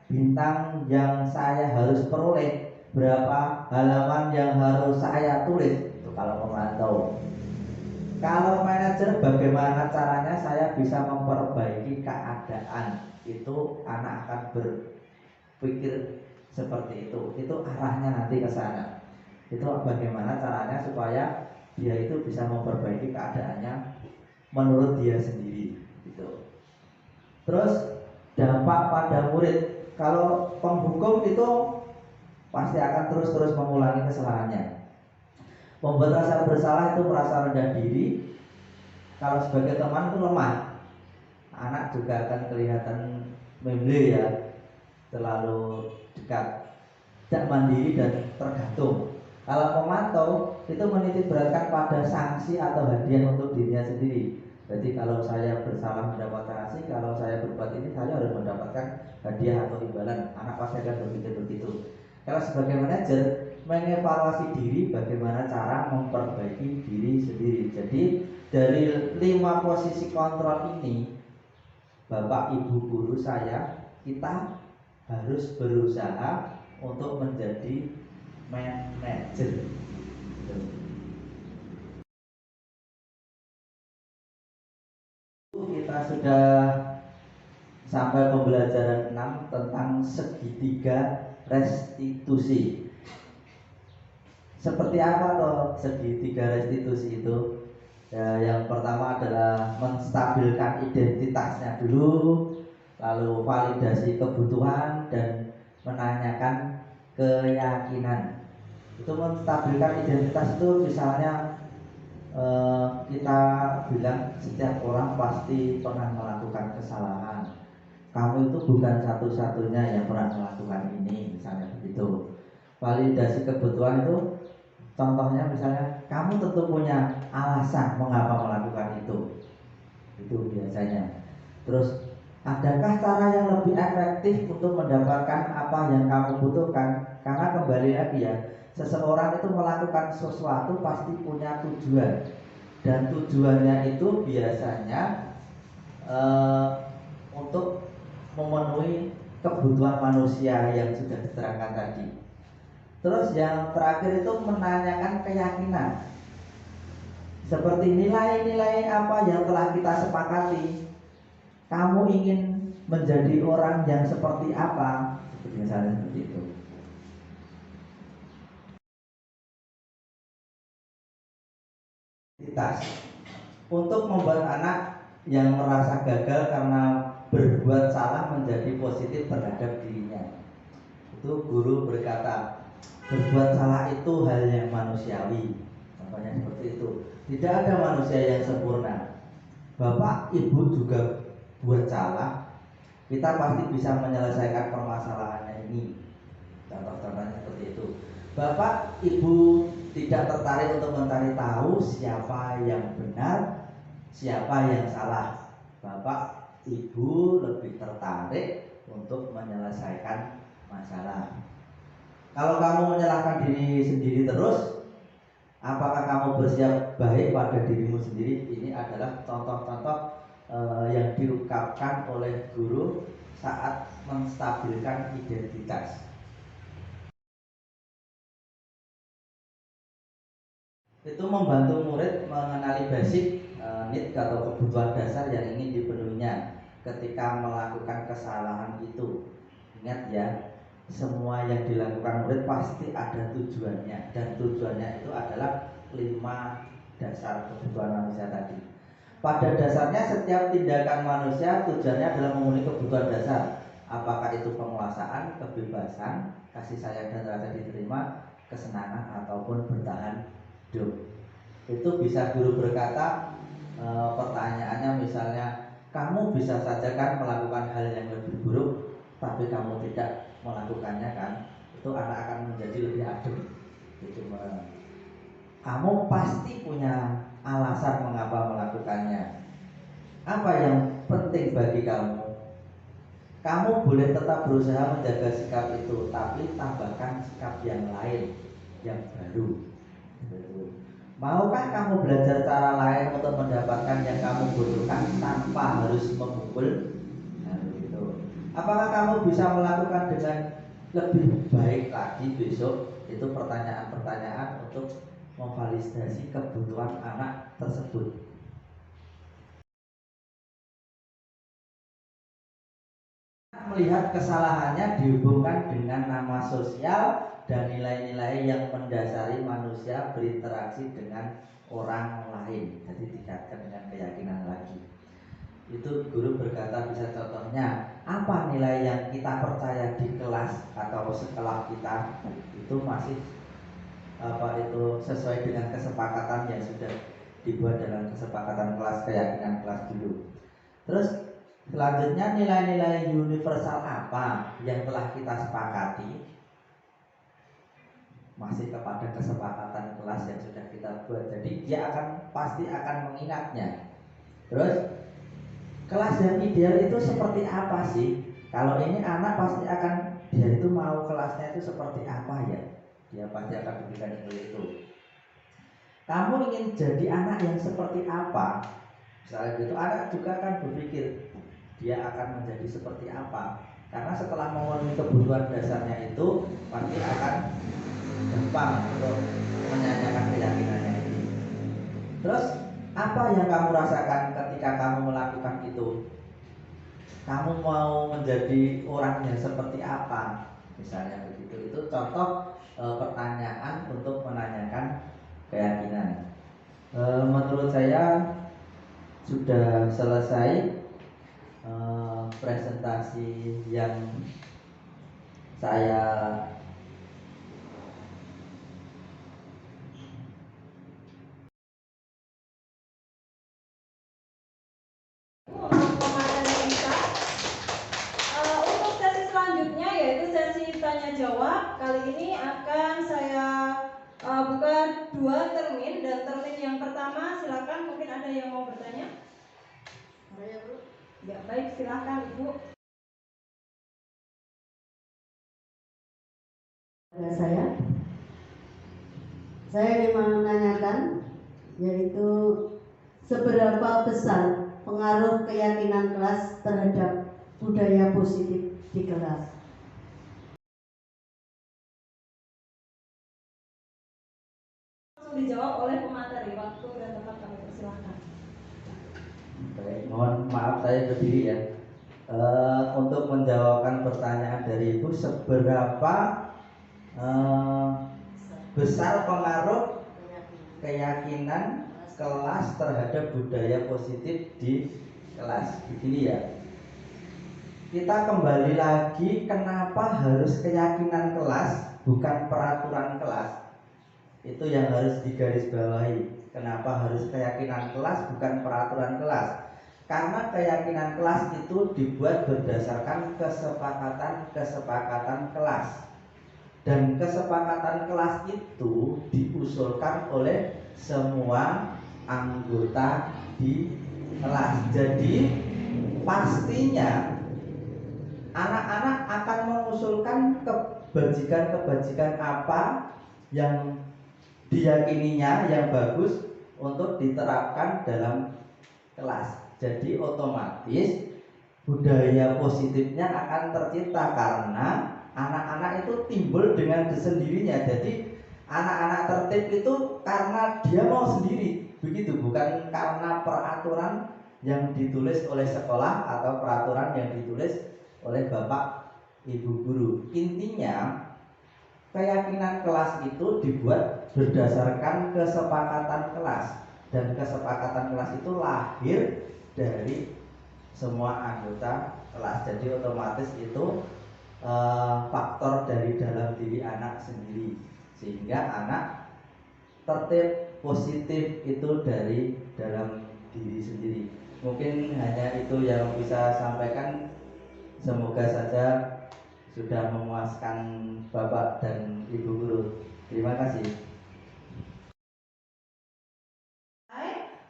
bintang yang saya harus peroleh, berapa halaman yang harus saya tulis, itu kalau pemantau. Kalau manajer, bagaimana caranya saya bisa memperbaiki keadaan, itu anak akan berpikir seperti itu arahnya nanti ke sana. Itu bagaimana caranya supaya dia itu bisa memperbaiki keadaannya menurut dia sendiri gitu. Terus dampak pada murid, kalau penghukum itu pasti akan terus mengulangi kesalahannya. Membuat rasa bersalah itu merasa rendah diri. Kalau sebagai teman itu lemah, anak juga akan kelihatan memble ya, terlalu dekat, tidak mandiri dan tergantung. Kalau pemantau itu menitik beratkan pada sanksi atau hadiah untuk dirinya sendiri. Jadi kalau saya bersalah mendapatkan sanksi, kalau saya berbuat ini saya harus mendapatkan hadiah atau imbalan. Anak pasti akan berpikir begitu. Kalau sebagai manajer, mengevaluasi diri bagaimana cara memperbaiki diri sendiri. Jadi dari 5 posisi kontrol ini, Bapak Ibu guru saya, kita harus berusaha untuk menjadi manajer. Kita sudah sampai pembelajaran 6 tentang segitiga restitusi. Seperti apa toh segitiga restitusi itu? Ya, yang pertama adalah menstabilkan identitasnya dulu, lalu validasi kebutuhan dan menanyakan keyakinan. Itu menstabilkan identitas itu misalnya kita bilang setiap orang pasti pernah melakukan kesalahan. Kamu itu bukan satu-satunya yang pernah melakukan ini, misalnya begitu. Validasi kebutuhan itu contohnya misalnya kamu tentu punya alasan mengapa melakukan itu biasanya. Terus adakah cara yang lebih efektif untuk mendapatkan apa yang kamu butuhkan? Karena kembali lagi ya, seseorang itu melakukan sesuatu pasti punya tujuan, dan tujuannya itu biasanya untuk memenuhi kebutuhan manusia yang sudah diterangkan tadi. Terus yang terakhir itu menanyakan keyakinan, seperti nilai-nilai apa yang telah kita sepakati. Kamu ingin menjadi orang yang seperti apa? Seperti misalnya seperti itu. Untuk membuat anak yang merasa gagal karena berbuat salah menjadi positif terhadap dirinya. Itu guru berkata, berbuat salah itu hal yang manusiawi. Contohnya seperti itu. Tidak ada manusia yang sempurna. Bapak Ibu juga buat salah, kita pasti bisa menyelesaikan permasalahannya ini. Contoh-contohnya seperti itu. Bapak Ibu tidak tertarik untuk mencari tahu siapa yang benar, siapa yang salah. Bapak Ibu lebih tertarik untuk menyelesaikan masalah. Kalau kamu menyalahkan diri sendiri terus, apakah kamu bersiap baik pada dirimu sendiri? Ini adalah contoh-contoh yang diungkapkan oleh guru saat menstabilkan identitas. Itu membantu murid mengenali basic need atau kebutuhan dasar yang ingin dipenuhinya ketika melakukan kesalahan itu. Ingat ya, semua yang dilakukan murid pasti ada tujuannya, dan tujuannya itu adalah 5 dasar kebutuhan manusia tadi. Pada dasarnya setiap tindakan manusia tujuannya adalah memenuhi kebutuhan dasar. Apakah itu penguasaan, kebebasan, kasih sayang dan rasa diterima, kesenangan ataupun bertahan hidup. Itu bisa guru berkata, pertanyaannya misalnya, kamu bisa saja kan melakukan hal yang lebih buruk, tapi kamu tidak melakukannya kan? Itu anak akan menjadi lebih adem. Gitu. Kamu pasti punya alasan mengapa melakukannya. Apa yang penting bagi kamu? Kamu boleh tetap berusaha menjaga sikap itu, tapi tambahkan sikap yang lain, yang baru. Maukah kamu belajar cara lain untuk mendapatkan yang kamu butuhkan tanpa harus memukul? Nah, begitu. Apakah kamu bisa melakukan dengan lebih baik lagi besok? Itu pertanyaan-pertanyaan untuk memvalidasi kebutuhan anak tersebut. Melihat kesalahannya dihubungkan dengan nama sosial dan nilai-nilai yang mendasari manusia berinteraksi dengan orang lain. Jadi dikaitkan dengan keyakinan lagi. Itu guru berkata, bisa contohnya apa nilai yang kita percaya di kelas atau sekolah kita itu masih itu sesuai dengan kesepakatan yang sudah dibuat dalam kesepakatan kelas, keyakinan kelas dulu. Terus selanjutnya nilai-nilai universal apa yang telah kita sepakati masih kepada kesepakatan kelas yang sudah kita buat. Jadi dia pasti akan mengingatnya. Terus kelas yang ideal itu seperti apa sih? Kalau ini anak pasti akan, dia itu mau kelasnya itu seperti apa ya? Dia pasti akan berikan itu. Kamu ingin jadi anak yang seperti apa? Misalnya gitu, anak juga akan berpikir dia akan menjadi seperti apa. Karena setelah memenuhi kebutuhan dasarnya itu pasti akan gampang untuk menyanyikan keyakinannya ini. Terus apa yang kamu rasakan ketika kamu melakukan itu? Kamu mau menjadi orang yang seperti apa? Misalnya begitu. Itu contoh pertanyaan untuk menanyakan keyakinan. Menurut saya sudah selesai presentasi yang saya Untuk sesi selanjutnya yaitu sesi tanya jawab. Kali ini akan saya buka 2 termin, dan termin yang pertama silakan, mungkin ada yang mau bertanya. Ada Bu? Ya, baik, silakan Ibu. Saya ingin menanyakan, yaitu seberapa besar pengaruh keyakinan kelas terhadap budaya positif di kelas. Langsung dijawab oleh pemateri. Waktu dan tempat kami persilahkan. baik, mohon maaf saya berdiri ya. Untuk menjawabkan pertanyaan dari Ibu, seberapa besar pengaruh keyakinan kelas terhadap budaya positif di kelas. Begini ya, kita kembali lagi, kenapa harus keyakinan kelas bukan peraturan kelas? Itu yang harus digarisbawahi. Kenapa harus keyakinan kelas bukan peraturan kelas? Karena keyakinan kelas itu dibuat berdasarkan kesepakatan kelas. Dan kesepakatan kelas itu diusulkan oleh semua anggota di kelas. Jadi pastinya anak-anak akan mengusulkan kebajikan-kebajikan apa yang diyakininya yang bagus untuk diterapkan dalam kelas. Jadi otomatis budaya positifnya akan tercipta karena anak-anak itu timbul dengan sendirinya. Jadi anak-anak tertib itu karena dia mau sendiri, begitu, bukan karena peraturan yang ditulis oleh sekolah atau peraturan yang ditulis oleh bapak ibu guru. Intinya keyakinan kelas itu dibuat berdasarkan kesepakatan kelas, dan kesepakatan kelas itu lahir dari semua anggota kelas. Jadi otomatis itu faktor dari dalam diri anak sendiri, sehingga anak tertib positif itu dari dalam diri sendiri. Mungkin hanya itu yang bisa sampaikan. Semoga saja sudah memuaskan Bapak dan Ibu guru. Terima kasih.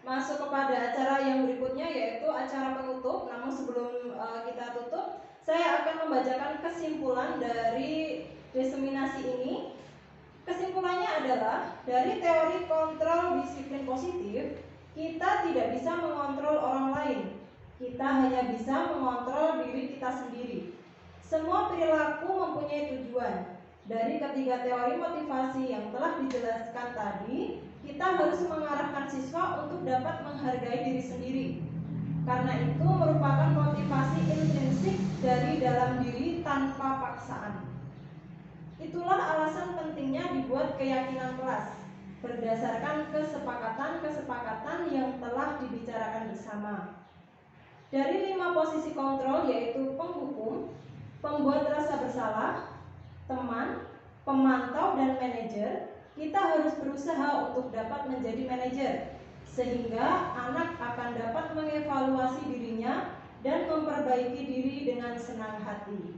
Masuk kepada acara yang berikutnya, yaitu acara penutup. Namun sebelum kita tutup, saya akan membacakan kesimpulan dari diseminasi ini. Kesimpulannya adalah, dari teori kontrol disiplin positif, kita tidak bisa mengontrol orang lain. Kita hanya bisa mengontrol diri kita sendiri. Semua perilaku mempunyai tujuan. Dari ketiga teori motivasi yang telah dijelaskan tadi, kita harus mengarahkan siswa untuk dapat menghargai diri sendiri. Karena itu merupakan motivasi intrinsik dari dalam tanpa paksaan. Itulah alasan pentingnya dibuat keyakinan kelas berdasarkan kesepakatan-kesepakatan yang telah dibicarakan bersama. Dari 5 posisi kontrol, yaitu penghukum, pembuat rasa bersalah, teman, pemantau, dan manajer, kita harus berusaha untuk dapat menjadi manajer, sehingga anak akan dapat mengevaluasi dirinya dan memperbaiki diri dengan senang hati.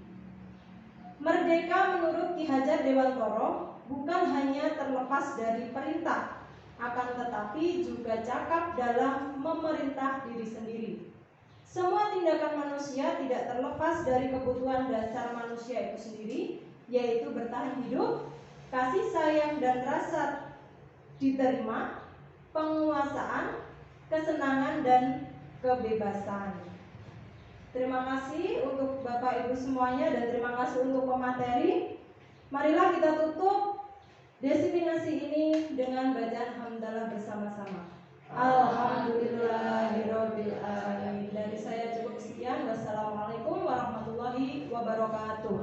Merdeka menurut Ki Hajar Dewantoro bukan hanya terlepas dari perintah, akan tetapi juga cakap dalam memerintah diri sendiri. Semua tindakan manusia tidak terlepas dari kebutuhan dasar manusia itu sendiri, yaitu bertahan hidup, kasih sayang dan rasa diterima, penguasaan, kesenangan dan kebebasan. Terima kasih untuk Bapak Ibu semuanya dan terima kasih untuk pemateri. Marilah kita tutup desiminasi ini dengan bacaan hamdalah bersama-sama. Alhamdulillahirabbil alamin. Dari saya cukup sekian. Wassalamualaikum warahmatullahi wabarakatuh.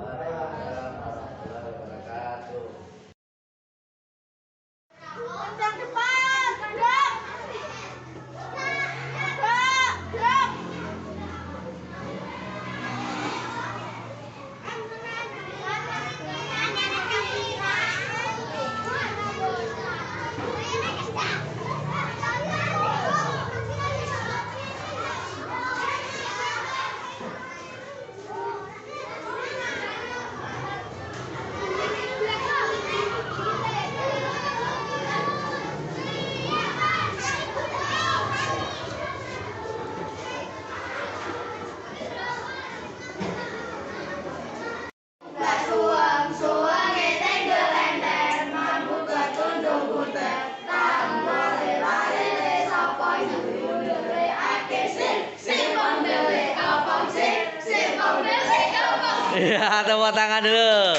Iya, tepuk tangan dulu.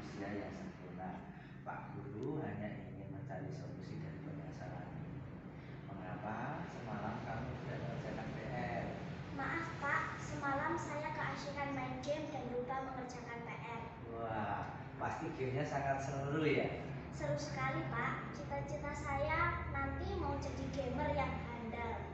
manusia yang sempurna. Pak Guru hanya ingin mencari solusi dari permasalahan ini. Mengapa semalam kamu tidak mengerjakan PR? Maaf Pak, semalam saya keasikan main game dan lupa mengerjakan PR. Wah, pasti gamenya sangat seru ya. Seru sekali Pak, cita-cita saya nanti mau jadi gamer yang handal.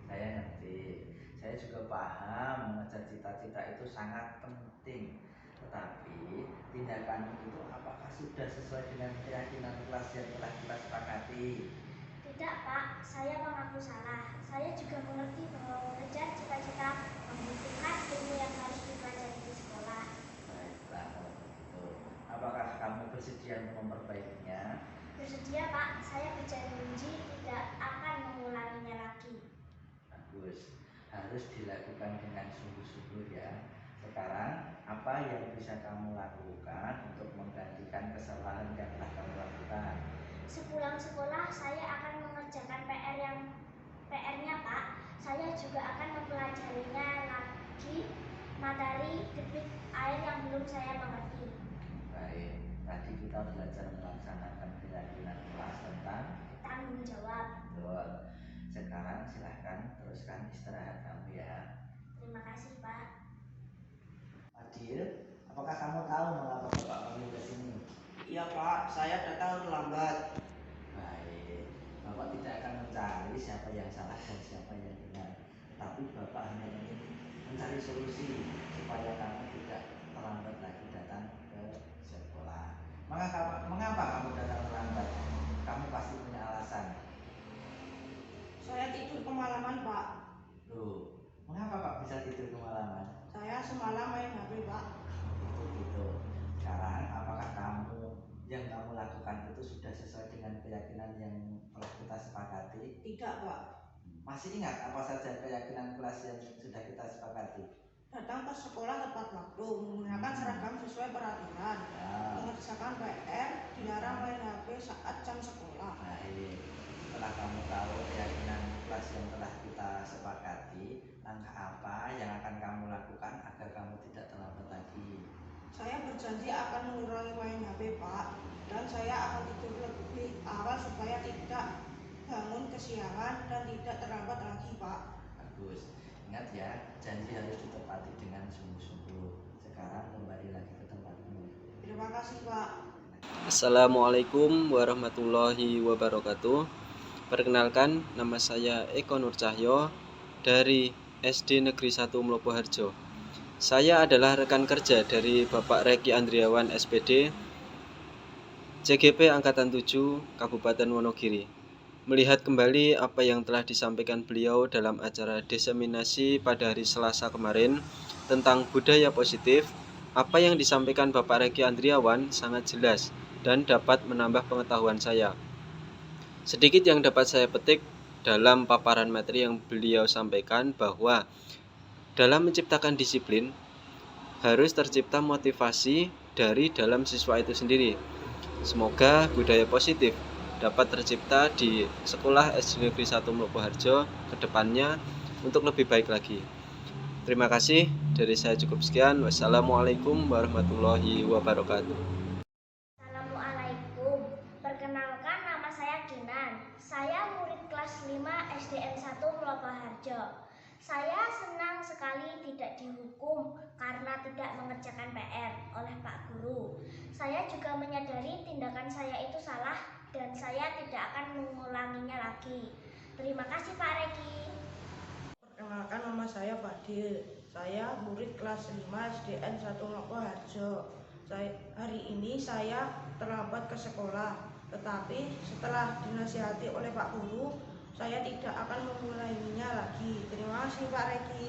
Saya ngerti, saya juga paham mengejar cita-cita itu sangat penting. Tetapi tindakan itu apakah sudah sesuai dengan keyakinan kelas yang telah kita sepakati? Tidak Pak, saya mengaku salah. Saya juga mengerti bahwa mengejar cita-cita membutuhkan ilmu yang harus dipelajari di sekolah. Baiklah, kalau begitu. Apakah kamu bersedia untuk memperbaikinya? Bersedia Pak, saya berjanji tidak akan mengulanginya lagi. Bagus, harus dilakukan dengan sungguh-sungguh ya. Sekarang, apa yang bisa kamu lakukan untuk menggantikan kesalahan yang telah kamu lakukan? Sepulang sekolah saya akan mengerjakan PR-nya Pak. Saya juga akan mempelajarinya lagi materi debit air yang belum saya mengerti. Baik, tadi kita belajar melaksanakan keyakinan kelas tentang Tanggung jawab. betul. Sekarang silahkan teruskan istirahat kamu ya. Terima kasih Pak. Adil, apakah kamu tahu mengapa Bapak panggil ke sini? Iya Pak, saya datang terlambat. Baik, Bapak tidak akan mencari siapa yang salah dan siapa yang benar. Tapi Bapak hanya ingin mencari solusi supaya kamu tidak terlambat lagi datang ke sekolah. Mengapa kamu datang terlambat? Kamu pasti punya alasan. Saya tidur kemalaman Pak. Loh, mengapa Pak bisa tidur kemalaman? Saya semalam main HP Pak. Gitu. Sekarang apakah yang kamu lakukan itu sudah sesuai dengan keyakinan yang telah kita sepakati? Tidak Pak. Masih ingat apa saja keyakinan kelas yang sudah kita sepakati? Datang ke sekolah tepat waktu, menggunakan seragam sesuai peraturan, mengerjakan PR, dilarang main HP saat jam sekolah. Baik, setelah kamu tahu keyakinan kelas yang telah kita sepakati, langkah apa yang akan kamu lakukan agar kamu tidak terlambat lagi? Saya berjanji akan mengurangi main HP Pak, dan saya akan tidur lebih awal supaya tidak bangun kesiangan dan tidak terlambat lagi Pak. Bagus, ingat ya, janji harus ditepati dengan sungguh-sungguh. Sekarang kembali lagi ke tempatmu. Terima kasih Pak. Assalamualaikum warahmatullahi wabarakatuh. Perkenalkan, nama saya Eko Nur Cahyo dari SD Negeri 1 Mlopoharjo. Saya adalah rekan kerja dari Bapak Reki Andriawan SPD, CGP Angkatan 7, Kabupaten Wonogiri. Melihat kembali apa yang telah disampaikan beliau dalam acara diseminasi pada hari Selasa kemarin tentang budaya positif, apa yang disampaikan Bapak Reki Andriawan sangat jelas dan dapat menambah pengetahuan saya. Sedikit yang dapat saya petik dalam paparan materi yang beliau sampaikan bahwa dalam menciptakan disiplin harus tercipta motivasi dari dalam siswa itu sendiri. Semoga budaya positif dapat tercipta di sekolah SD Negeri 1 Mlopoharjo ke depannya untuk lebih baik lagi. Terima kasih, dari saya cukup sekian. Wassalamualaikum warahmatullahi wabarakatuh. Assalamualaikum. Perkenalkan, nama saya Kinan. Saya murid kelas 5 SDN 1 Mlopoharjo. Saya senang sekali tidak dihukum karena tidak mengerjakan PR oleh Pak Guru. Saya juga menyadari tindakan saya itu salah dan saya tidak akan mengulanginya lagi. Terima kasih Pak Reki. Perkenalkan, nama saya Fadil. Saya murid kelas 5 SDN 1 Mlopoharjo. Hari ini saya terlambat ke sekolah, tetapi setelah dinasihati oleh Pak Guru, saya tidak akan mengulanginya lagi. Terima kasih Pak Reki.